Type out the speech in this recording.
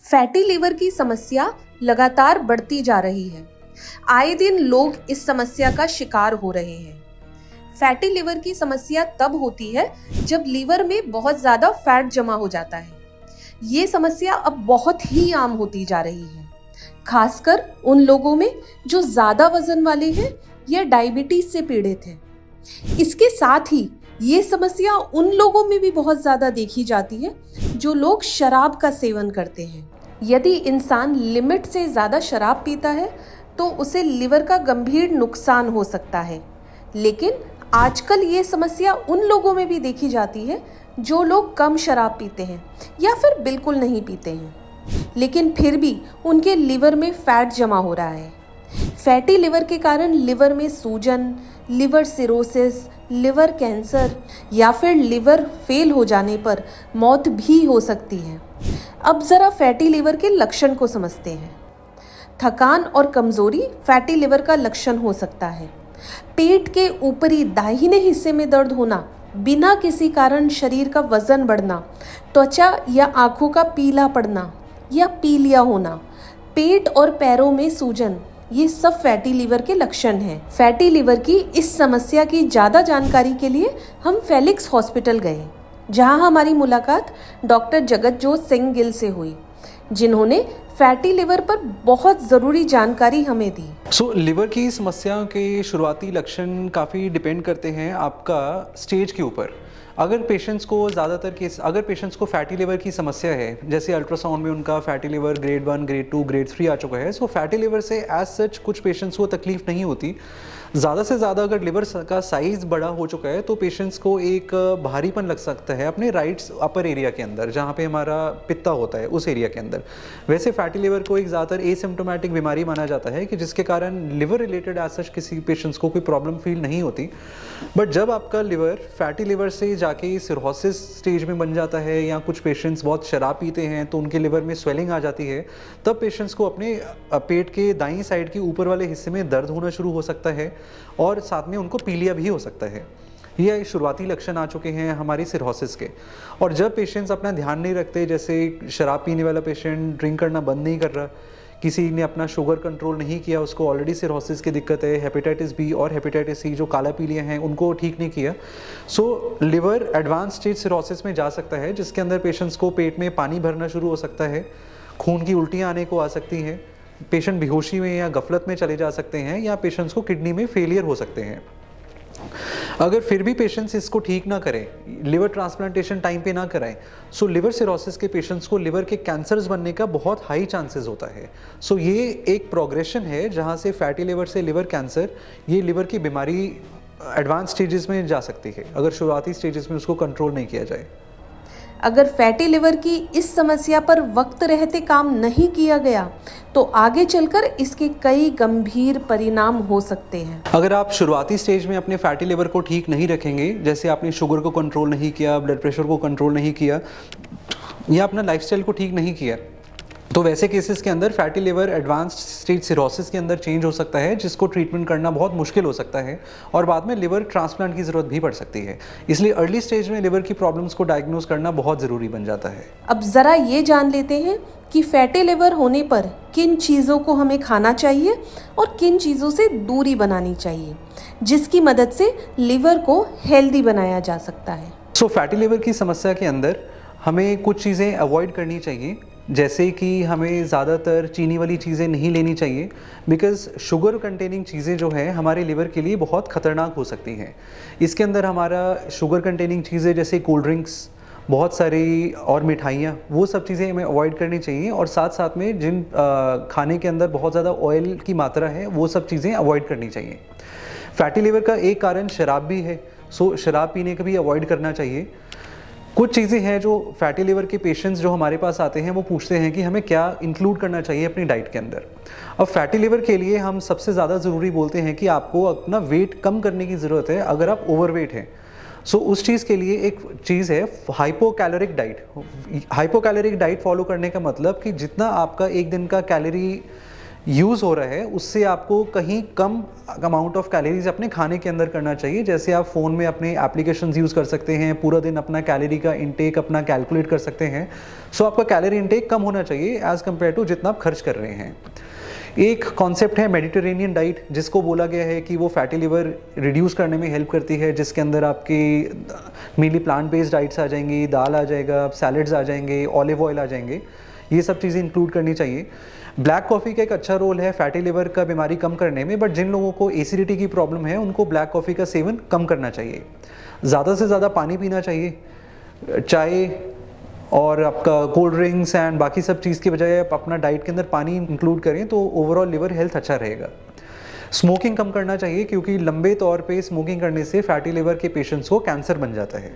Fatty liver की समस्या लगातार बढ़ती जा रही है। आए दिन लोग इस समस्या का शिकार हो रहे हैं। फैटी लिवर की समस्या तब होती है जब लीवर में बहुत ज्यादा फैट जमा हो जाता है। ये समस्या अब बहुत ही आम होती जा रही है, खासकर उन लोगों में जो ज्यादा वजन वाले हैं या डायबिटीज से पीड़ित हैं। इसके साथ ही ये समस्या उन लोगों में भी बहुत ज्यादा देखी जाती है जो लोग शराब का सेवन करते हैं। यदि इंसान लिमिट से ज्यादा शराब पीता है तो उसे लिवर का गंभीर नुकसान हो सकता है। लेकिन आजकल ये समस्या उन लोगों में भी देखी जाती है जो लोग कम शराब पीते हैं या फिर बिल्कुल नहीं पीते हैं, लेकिन फिर भी उनके लिवर में फैट जमा हो रहा है। फैटी लिवर के कारण लिवर में सूजन, लिवर सिरोसिस, लिवर कैंसर या फिर लिवर फेल हो जाने पर मौत भी हो सकती है। अब जरा फैटी लिवर के लक्षण को समझते हैं। थकान और कमजोरी फैटी लिवर का लक्षण हो सकता है। पेट के ऊपरी दाहिने हिस्से में दर्द होना, बिना किसी कारण शरीर का वजन बढ़ना, त्वचा या आंखों का पीला पड़ना या पीलिया होना, पेट और पैरों में सूजन, ये सब फैटी लिवर के लक्षण हैं। फैटी लिवर की इस समस्या की ज़्यादा जानकारी के लिए हम फेलिक्स हॉस्पिटल गए, जहां हमारी मुलाकात डॉक्टर जगतजोत सिंह गिल से हुई, जिन्होंने फैटी लिवर पर बहुत ज़रूरी जानकारी हमें दी। लिवर की समस्या के शुरुआती लक्षण काफ़ी डिपेंड करते हैं आपका स्टेज के ऊपर। अगर पेशेंट्स को फैटी लिवर की समस्या है, जैसे अल्ट्रासाउंड में उनका fatty liver grade 1, grade 2, grade 3 आ चुका है, सो फैटी लिवर से एज सच कुछ पेशेंट्स को तकलीफ नहीं होती। ज़्यादा से ज़्यादा अगर लिवर का साइज़ बड़ा हो चुका है तो पेशेंट्स को एक भारीपन लग सकता है अपने राइट अपर एरिया के अंदर, जहाँ पे हमारा पित्ता होता है उस एरिया के अंदर। वैसे फैटी लिवर को एक ज़्यादातर एसिम्प्टोमेटिक बीमारी माना जाता है कि जिसके कारण लिवर रिलेटेड एज सच किसी पेशेंट्स को कोई प्रॉब्लम फील नहीं होती। बट जब आपका लिवर फैटी लिवर से जाके सिरोसिस स्टेज में बन जाता है, या कुछ पेशेंट्स बहुत शराब पीते हैं तो उनके लिवर में स्वेलिंग आ जाती है, तब पेशेंट्स को अपने पेट के दाईं साइड के ऊपर वाले हिस्से में दर्द होना शुरू हो सकता है और साथ में उनको पीलिया भी हो सकता है। ये शुरुआती लक्षण आ चुके हैं हमारी सिरोसिस के। और जब पेशेंट्स अपना ध्यान नहीं रखते, जैसे शराब पीने वाला पेशेंट ड्रिंक करना बंद नहीं कर रहा, किसी ने अपना शुगर कंट्रोल नहीं किया, उसको ऑलरेडी सिरोसिस की दिक्कत है, हेपेटाइटिस बी और हेपेटाइटिस सी जो काला पीलिया हैं उनको ठीक नहीं किया, सो लिवर एडवांस स्टेज सिरोसिस में जा सकता है, जिसके अंदर पेशेंट्स को पेट में पानी भरना शुरू हो सकता है, खून की उल्टियाँ आने को आ सकती हैं, पेशेंट बेहोशी में या गफलत में चले जा सकते हैं, या पेशेंट्स को किडनी में फेलियर हो सकते हैं। अगर फिर भी पेशेंट्स इसको ठीक ना करें, लिवर ट्रांसप्लांटेशन टाइम पे ना कराएं, सो लिवर सिरोसिस के पेशेंट्स को लिवर के कैंसर्स बनने का बहुत हाई चांसेस होता है। सो ये एक प्रोग्रेशन है जहां से फैटी लिवर से लिवर कैंसर, ये लिवर की बीमारी एडवांस स्टेजेस में जा सकती है अगर शुरुआती स्टेजेस में उसको कंट्रोल नहीं किया जाए। अगर फैटी लिवर की इस समस्या पर वक्त रहते काम नहीं किया गया तो आगे चलकर इसके कई गंभीर परिणाम हो सकते हैं। अगर आप शुरुआती स्टेज में अपने फैटी लिवर को ठीक नहीं रखेंगे, जैसे आपने शुगर को कंट्रोल नहीं किया, ब्लड प्रेशर को कंट्रोल नहीं किया, या अपना लाइफस्टाइल को ठीक नहीं किया, तो वैसे केसेस के अंदर fatty liver advance stage cirrhosis के अंदर चेंज हो सकता है, जिसको ट्रीटमेंट करना बहुत मुश्किल हो सकता है और बाद में लिवर ट्रांसप्लांट की ज़रूरत भी पड़ सकती है। इसलिए अर्ली स्टेज में लिवर की प्रॉब्लम्स को डायग्नोज करना बहुत ज़रूरी बन जाता है। अब ज़रा ये जान लेते हैं कि फैटी लिवर होने पर किन चीज़ों को हमें खाना चाहिए और किन चीज़ों से दूरी बनानी चाहिए, जिसकी मदद से लिवर को हेल्दी बनाया जा सकता है। फैटी लिवर की समस्या के अंदर हमें कुछ चीज़ें अवॉइड करनी चाहिए, जैसे कि हमें ज़्यादातर चीनी वाली चीज़ें नहीं लेनी चाहिए, बिकॉज़ शुगर कंटेनिंग चीज़ें जो हैं हमारे लिवर के लिए बहुत ख़तरनाक हो सकती हैं। इसके अंदर हमारा शुगर कंटेनिंग चीज़ें जैसे कोल्ड ड्रिंक्स, बहुत सारी और मिठाइयाँ, वो सब चीज़ें हमें अवॉइड करनी चाहिए। और साथ साथ में जिन खाने के अंदर बहुत ज़्यादा ऑयल की मात्रा है, वो सब चीज़ें अवॉइड करनी चाहिए। फैटी लिवर का एक कारण शराब भी है, सो शराब पीने का भी अवॉइड करना चाहिए। कुछ चीज़ें हैं जो फैटी लिवर के पेशेंट्स जो हमारे पास आते हैं वो पूछते हैं कि हमें क्या इंक्लूड करना चाहिए अपनी डाइट के अंदर। अब फैटी लिवर के लिए हम सबसे ज़्यादा ज़रूरी बोलते हैं कि आपको अपना वेट कम करने की ज़रूरत है अगर आप ओवरवेट हैं। सो उस चीज़ के लिए एक चीज़ है hypocaloric diet. Hypocaloric diet follow करने का मतलब कि जितना आपका एक दिन का कैलोरी यूज़ हो रहा है उससे आपको कहीं कम अमाउंट ऑफ कैलोरीज अपने खाने के अंदर करना चाहिए। जैसे आप फ़ोन में अपने एप्लीकेशंस यूज़ कर सकते हैं, पूरा दिन अपना कैलोरी का इंटेक अपना कैलकुलेट कर सकते हैं। सो आपका कैलोरी इंटेक कम होना चाहिए एज़ कम्पेयर टू जितना आप खर्च कर रहे हैं। एक कॉन्सेप्ट है मेडिटेरेनियन डाइट, जिसको बोला गया है कि वो फैटी लिवर रिड्यूस करने में हेल्प करती है, जिसके अंदर आपकी मेनली प्लांट बेस्ड डाइट्स आ जाएंगी, दाल आ जाएगा, सैलड्स आ जाएंगे, ऑलिव ऑयल आ जाएंगे, ये सब चीज़ें इंक्लूड करनी चाहिए। ब्लैक कॉफ़ी का एक अच्छा रोल है फैटी लिवर का बीमारी कम करने में, बट जिन लोगों को एसिडिटी की प्रॉब्लम है उनको ब्लैक कॉफ़ी का सेवन कम करना चाहिए। ज़्यादा से ज़्यादा पानी पीना चाहिए। चाय और आपका कोल्ड ड्रिंक्स एंड बाकी सब चीज़ के बजाय आप अपना डाइट के अंदर पानी इंक्लूड करें तो ओवरऑल लिवर हेल्थ अच्छा रहेगा। स्मोकिंग कम करना चाहिए क्योंकि लंबे तौर पे स्मोकिंग करने से फैटी लिवर के पेशेंट्स को कैंसर बन जाता है।